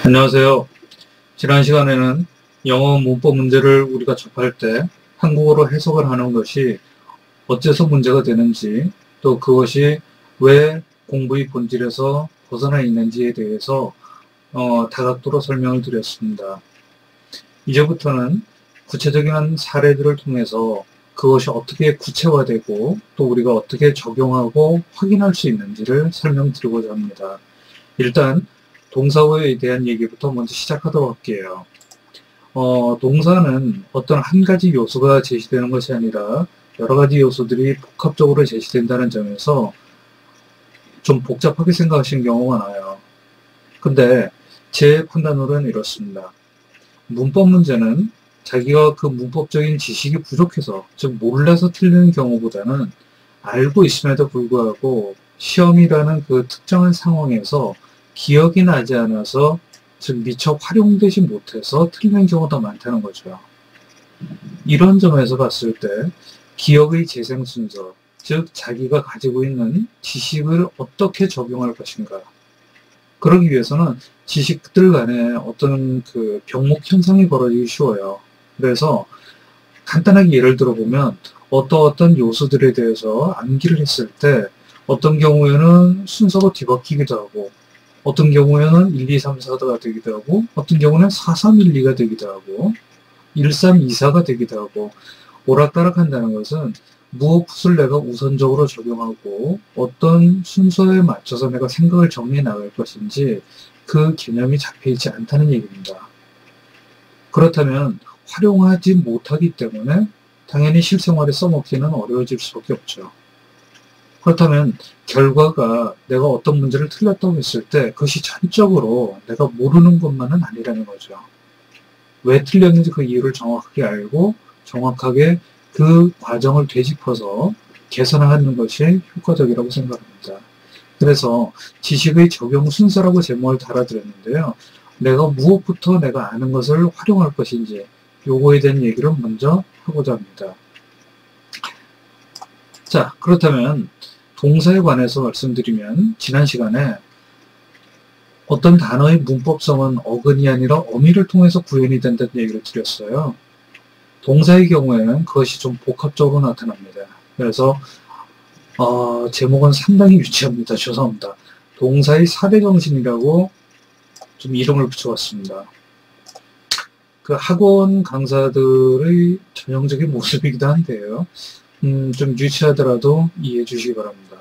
안녕하세요. 지난 시간에는 영어 문법 문제를 우리가 접할 때 한국어로 해석을 하는 것이 어째서 문제가 되는지, 또 그것이 왜 공부의 본질에서 벗어나 있는지에 대해서 다각도로 설명을 드렸습니다. 이제부터는 구체적인 사례들을 통해서 그것이 어떻게 구체화되고 또 우리가 어떻게 적용하고 확인할 수 있는지를 설명드리고자 합니다. 일단 동사에 대한 얘기부터 먼저 시작하도록 할게요. 동사는 어떤 한 가지 요소가 제시되는 것이 아니라 여러 가지 요소들이 복합적으로 제시된다는 점에서 좀 복잡하게 생각하시는 경우가 많아요. 근데 제 판단으로는 이렇습니다. 문법 문제는 자기가 그 문법적인 지식이 부족해서, 즉 몰라서 틀리는 경우보다는 알고 있음에도 불구하고 시험이라는 그 특정한 상황에서 기억이 나지 않아서, 즉 미처 활용되지 못해서 틀리는 경우가 많다는 거죠. 이런 점에서 봤을 때 기억의 재생 순서, 즉 자기가 가지고 있는 지식을 어떻게 적용할 것인가, 그러기 위해서는 지식들 간에 어떤 그 병목 현상이 벌어지기 쉬워요. 그래서 간단하게 예를 들어보면 어떤 요소들에 대해서 암기를 했을 때 어떤 경우에는 순서가 뒤바뀌기도 하고, 어떤 경우에는 1, 2, 3, 4가 되기도 하고, 어떤 경우는 4, 3, 1, 2가 되기도 하고, 1, 3, 2, 4가 되기도 하고, 오락가락 한다는 것은 무엇을 내가 우선적으로 적용하고 어떤 순서에 맞춰서 내가 생각을 정리해 나갈 것인지 그 개념이 잡혀있지 않다는 얘기입니다. 그렇다면 활용하지 못하기 때문에 당연히 실생활에 써먹기는 어려워질 수밖에 없죠. 그렇다면 결과가 내가 어떤 문제를 틀렸다고 했을 때 그것이 전적으로 내가 모르는 것만은 아니라는 거죠. 왜 틀렸는지 그 이유를 정확하게 알고 정확하게 그 과정을 되짚어서 개선하는 것이 효과적이라고 생각합니다. 그래서 지식의 적용 순서라고 제목을 달아드렸는데요. 내가 무엇부터 내가 아는 것을 활용할 것인지 요거에 대한 얘기를 먼저 하고자 합니다. 자, 그렇다면 동사에 관해서 말씀드리면 지난 시간에 어떤 단어의 문법성은 어근이 아니라 어미를 통해서 구현이 된다는 얘기를 드렸어요. 동사의 경우에는 그것이 좀 복합적으로 나타납니다. 그래서 제목은 상당히 유치합니다. 죄송합니다. 동사의 4대 정신이라고 좀 이름을 붙여봤습니다. 그 학원 강사들의 전형적인 모습이기도 한데요. 좀 유치하더라도 이해해 주시기 바랍니다.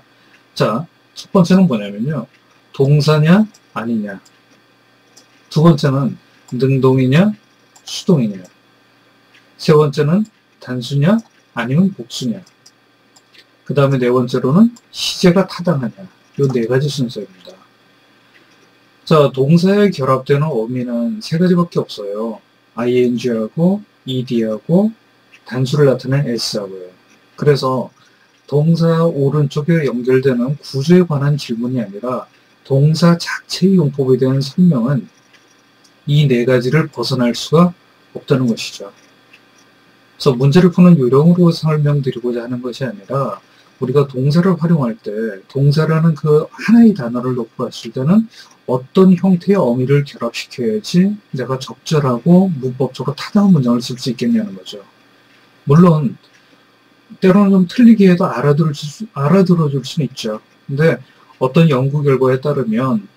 자, 첫 번째는 뭐냐면요. 동사냐 아니냐. 두 번째는 능동이냐 수동이냐. 세 번째는 단수냐 아니면 복수냐. 그 다음에 네 번째로는 시제가 타당하냐. 이 네 가지 순서입니다. 자, 동사에 결합되는 어미는 세 가지밖에 없어요. ing하고 ed하고 단수를 나타낸 s하고요. 그래서 동사 오른쪽에 연결되는 구조에 관한 질문이 아니라 동사 자체의 용법에 대한 설명은 이 네 가지를 벗어날 수가 없다는 것이죠. 그래서 문제를 푸는 요령으로 설명드리고자 하는 것이 아니라 우리가 동사를 활용할 때 동사라는 그 하나의 단어를 놓고 봤을 때는 어떤 형태의 어미를 결합시켜야지 내가 적절하고 문법적으로 타당한 문장을 쓸 수 있겠냐는 거죠. 물론 때로는 좀 틀리게 해도 알아들어줄 수는 있죠. 근데 어떤 연구 결과에 따르면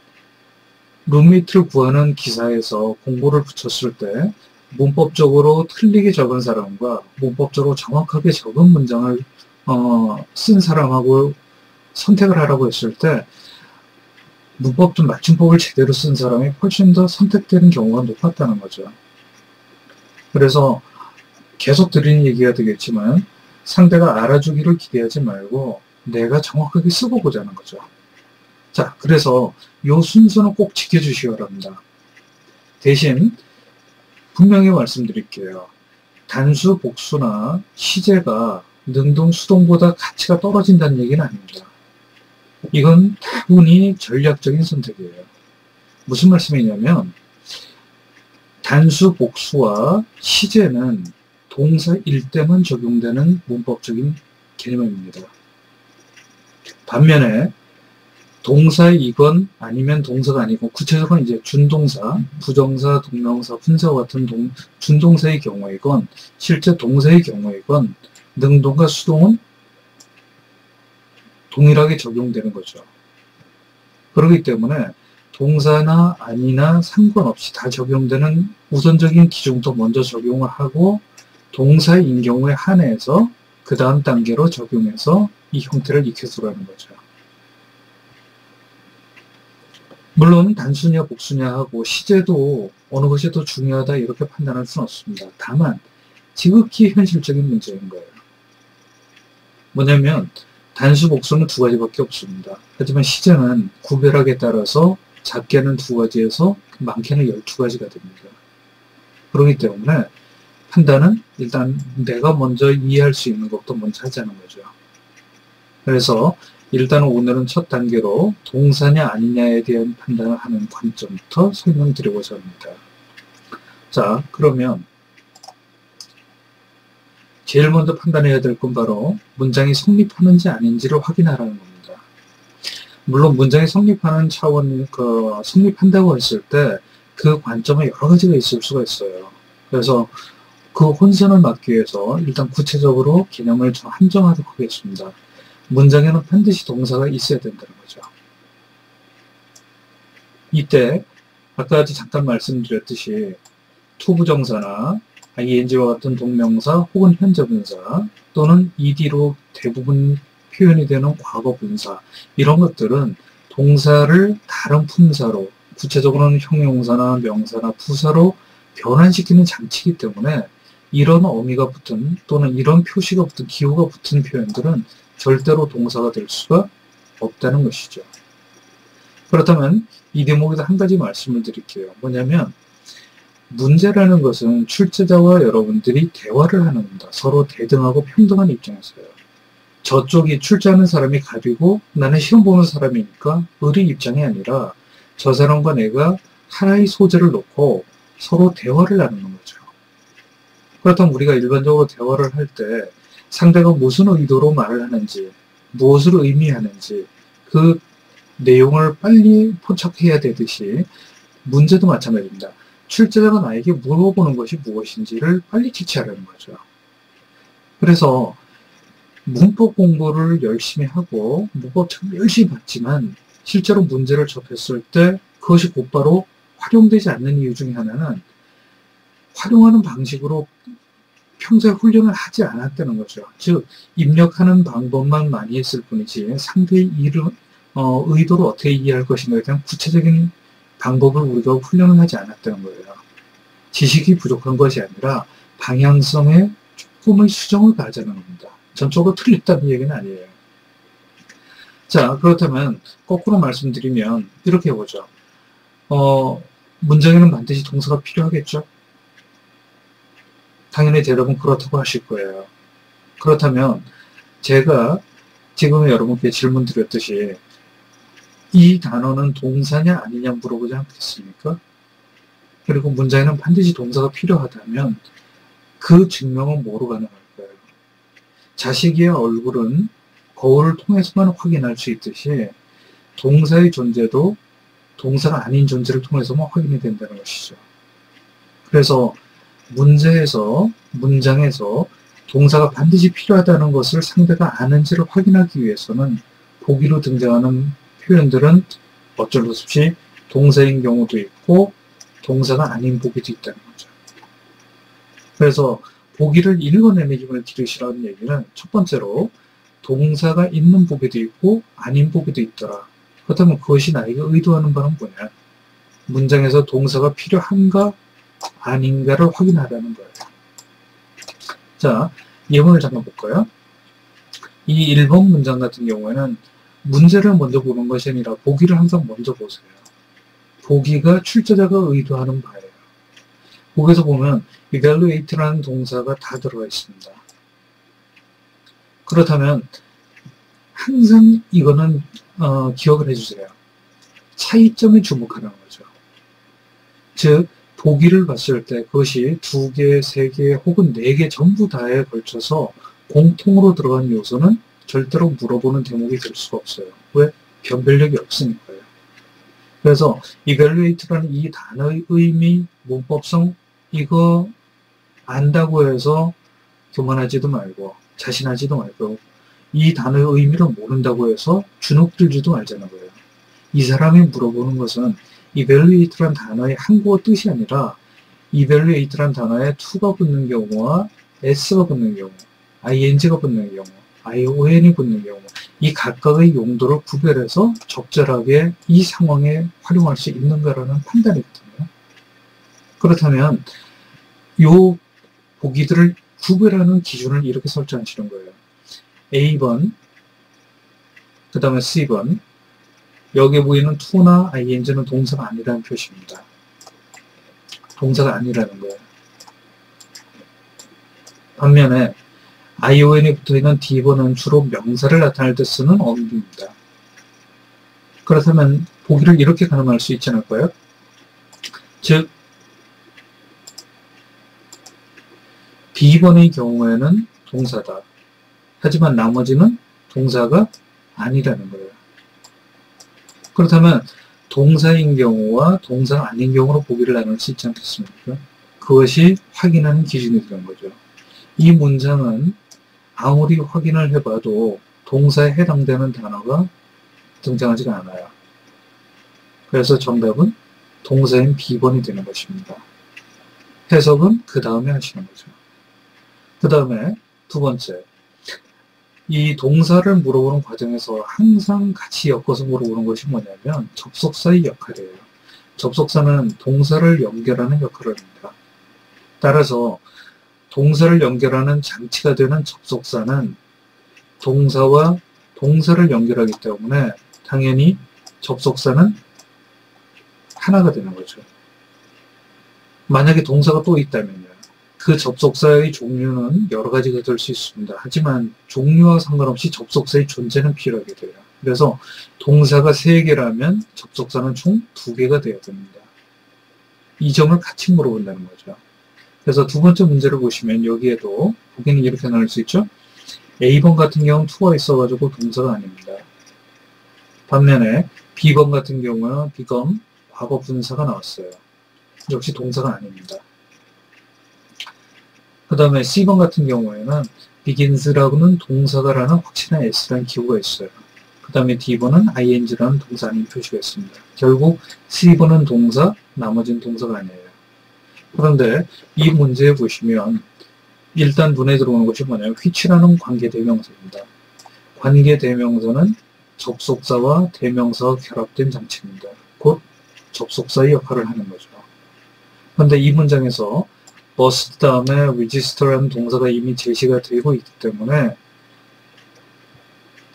룸메이트를 구하는 기사에서 공고를 붙였을 때 문법적으로 틀리게 적은 사람과 문법적으로 정확하게 적은 문장을 쓴 사람하고 선택을 하라고 했을 때 문법적 맞춤법을 제대로 쓴 사람이 훨씬 더 선택되는 경우가 높았다는 거죠. 그래서 계속 드리는 얘기가 되겠지만 상대가 알아주기를 기대하지 말고 내가 정확하게 쓰고 보자는 거죠. 자, 그래서 이 순서는 꼭 지켜주시기 바랍니다. 대신 분명히 말씀드릴게요. 단수, 복수나 시제가 능동, 수동보다 가치가 떨어진다는 얘기는 아닙니다. 이건 다분히 전략적인 선택이에요. 무슨 말씀이냐면 단수, 복수와 시제는 동사일 때만 적용되는 문법적인 개념입니다. 반면에 동사이건 아니면 동사가 아니고 구체적으로 이제 준동사, 부정사, 동명사, 분사와 같은 준동사의 경우이건 실제 동사의 경우이건 능동과 수동은 동일하게 적용되는 거죠. 그렇기 때문에 동사나 아니나 상관없이 다 적용되는 우선적인 기준부터 먼저 적용을 하고 동사인 경우에 한해서 그 다음 단계로 적용해서 이 형태를 익혀서라는 거죠. 물론 단수냐 복수냐 하고 시제도 어느 것이 더 중요하다 이렇게 판단할 수는 없습니다. 다만 지극히 현실적인 문제인 거예요. 뭐냐면 단수 복수는 두 가지밖에 없습니다. 하지만 시제는 구별하기에 따라서 작게는 두 가지에서 많게는 12가지가 됩니다. 그렇기 때문에 판단은 일단 내가 먼저 이해할 수 있는 것부터 먼저 하자는 거죠. 그래서 일단 오늘은 첫 단계로 동사냐 아니냐에 대한 판단을 하는 관점부터 설명드리고자 합니다. 자, 그러면 제일 먼저 판단해야 될 건 바로 문장이 성립하는지 아닌지를 확인하라는 겁니다. 물론 문장이 성립하는 차원, 성립한다고 했을 때 그 관점은 여러 가지가 있을 수가 있어요. 그래서 그 혼선을 막기 위해서 일단 구체적으로 개념을 좀 한정하도록 하겠습니다. 문장에는 반드시 동사가 있어야 된다는 거죠. 이때 아까 잠깐 말씀드렸듯이 투부정사나 ing와 같은 동명사 혹은 현재분사 또는 ed로 대부분 표현이 되는 과거분사 이런 것들은 동사를 다른 품사로 구체적으로는 형용사나 명사나 부사로 변환시키는 장치이기 때문에 이런 어미가 붙은 또는 이런 표시가 붙은 기호가 붙은 표현들은 절대로 동사가 될 수가 없다는 것이죠. 그렇다면 이 대목에서 한 가지 말씀을 드릴게요. 뭐냐면 문제라는 것은 출제자와 여러분들이 대화를 하는 겁니다. 서로 대등하고 평등한 입장에서요. 저쪽이 출제하는 사람이 갑이고 나는 시험 보는 사람이니까 을의 입장이 아니라 저 사람과 내가 하나의 소재를 놓고 서로 대화를 나누는 거죠. 그렇다면 우리가 일반적으로 대화를 할 때 상대가 무슨 의도로 말을 하는지, 무엇을 의미하는지 그 내용을 빨리 포착해야 되듯이 문제도 마찬가지입니다. 출제자가 나에게 물어보는 것이 무엇인지를 빨리 캐치하려는 거죠. 그래서 문법 공부를 열심히 하고 문법책을 열심히 봤지만 실제로 문제를 접했을 때 그것이 곧바로 활용되지 않는 이유 중에 하나는 활용하는 방식으로 평소에 훈련을 하지 않았다는 거죠. 즉 입력하는 방법만 많이 했을 뿐이지 상대의 의도를 어떻게 이해할 것인가에 대한 구체적인 방법을 우리가 훈련을 하지 않았다는 거예요. 지식이 부족한 것이 아니라 방향성에 조금의 수정을 가하자는 겁니다. 전적으로 틀렸다는 얘기는 아니에요. 자, 그렇다면 거꾸로 말씀드리면 이렇게 해보죠. 문장에는 반드시 동사가 필요하겠죠? 당연히 대답은 그렇다고 하실 거예요. 그렇다면 제가 지금 여러분께 질문 드렸듯이 이 단어는 동사냐 아니냐 물어보지 않겠습니까? 그리고 문장에는 반드시 동사가 필요하다면 그 증명은 뭐로 가능할까요? 자식의 얼굴은 거울을 통해서만 확인할 수 있듯이 동사의 존재도 동사가 아닌 존재를 통해서만 확인이 된다는 것이죠. 그래서 문장에서 동사가 반드시 필요하다는 것을 상대가 아는지를 확인하기 위해서는 보기로 등장하는 표현들은 어쩔 수 없이 동사인 경우도 있고 동사가 아닌 보기도 있다는 거죠. 그래서 보기를 읽어내는 힘을 기르시라는 얘기는 첫 번째로 동사가 있는 보기도 있고 아닌 보기도 있더라. 그렇다면 그것이 나에게 의도하는 바는 뭐냐? 문장에서 동사가 필요한가 아닌가를 확인하라는 거예요. 자, 예문을 잠깐 볼까요? 이 1번 문장 같은 경우에는 문제를 먼저 보는 것이 아니라 보기를 항상 먼저 보세요. 보기가 출제자가 의도하는 바예요. 거기서 보면 evaluate라는 동사가 다 들어가 있습니다. 그렇다면 항상 이거는 기억을 해주세요. 차이점에 주목하는 거죠. 즉 보기를 봤을 때 그것이 2개, 3개 혹은 4개 전부 다에 걸쳐서 공통으로 들어간 요소는 절대로 물어보는 대목이 될 수가 없어요. 왜? 변별력이 없으니까요. 그래서 evaluate라는 이 단어의 의미, 문법성 이거 안다고 해서 교만하지도 말고 자신하지도 말고 이 단어의 의미를 모른다고 해서 주눅들지도 말자는 거예요. 이 사람이 물어보는 것은 evaluate란 단어의 한국어 뜻이 아니라 evaluate란 단어에 to가 붙는 경우와 s가 붙는 경우, ing가 붙는 경우, ion이 붙는 경우 이 각각의 용도를 구별해서 적절하게 이 상황에 활용할 수 있는가라는 판단이거든요. 그렇다면 요 보기들을 구별하는 기준을 이렇게 설정하시는 거예요. A번, 그 다음에 C번, 여기에 보이는 to나 ing는 동사가 아니라는 표시입니다. 동사가 아니라는 거예요. 반면에 ion이 붙어있는 D번은 주로 명사를 나타낼 때 쓰는 어휘입니다. 그렇다면 보기를 이렇게 가늠할 수 있지 않을까요? 즉 B번의 경우에는 동사다. 하지만 나머지는 동사가 아니라는 거예요. 그렇다면 동사인 경우와 동사가 아닌 경우로 보기를 나눌 수 있지 않겠습니까? 그것이 확인하는 기준이 되는 거죠. 이 문장은 아무리 확인을 해봐도 동사에 해당되는 단어가 등장하지가 않아요. 그래서 정답은 동사인 B번이 되는 것입니다. 해석은 그 다음에 하시는 거죠. 그 다음에 두 번째, 이 동사를 물어보는 과정에서 항상 같이 엮어서 물어보는 것이 뭐냐면 접속사의 역할이에요. 접속사는 동사를 연결하는 역할을 합니다. 따라서 동사를 연결하는 장치가 되는 접속사는 동사와 동사를 연결하기 때문에 당연히 접속사는 하나가 되는 거죠. 만약에 동사가 또 있다면요. 그 접속사의 종류는 여러 가지가 될 수 있습니다. 하지만 종류와 상관없이 접속사의 존재는 필요하게 돼요. 그래서 동사가 3개라면 접속사는 총 2개가 되어야 됩니다. 이 점을 같이 물어본다는 거죠. 그래서 두 번째 문제를 보시면 여기에도 보기는 이렇게 나눌 수 있죠. A번 같은 경우는 to가 있어가지고 동사가 아닙니다. 반면에 B번 같은 경우는 become 과거 분사가 나왔어요. 역시 동사가 아닙니다. 그 다음에 C번 같은 경우에는 begins라고는 동사가라는 확실한 S라는 기호가 있어요. 그 다음에 D번은 ing라는 동사 아닌 표시가 있습니다. 결국 C번은 동사, 나머지는 동사가 아니에요. 그런데 이 문제에 보시면 일단 눈에 들어오는 것이 뭐냐면 which라는 관계대명사입니다. 관계대명사는 접속사와 대명사가 결합된 장치입니다. 곧 접속사의 역할을 하는 거죠. 그런데 이 문장에서 must 다음에 register라는 동사가 이미 제시가 되고 있기 때문에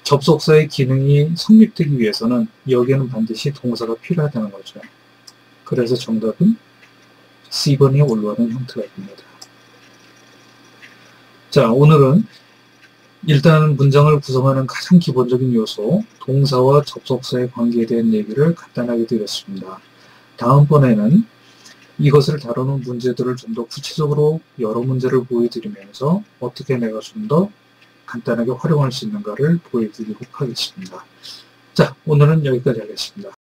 접속사의 기능이 성립되기 위해서는 여기에는 반드시 동사가 필요하다는 거죠. 그래서 정답은 C번이 올라가는 형태가 됩니다. 자, 오늘은 일단 문장을 구성하는 가장 기본적인 요소, 동사와 접속사의 관계에 대한 얘기를 간단하게 드렸습니다. 다음번에는 이것을 다루는 문제들을 좀 더 구체적으로 여러 문제를 보여드리면서 어떻게 내가 좀 더 간단하게 활용할 수 있는가를 보여드리도록 하겠습니다. 자, 오늘은 여기까지 하겠습니다.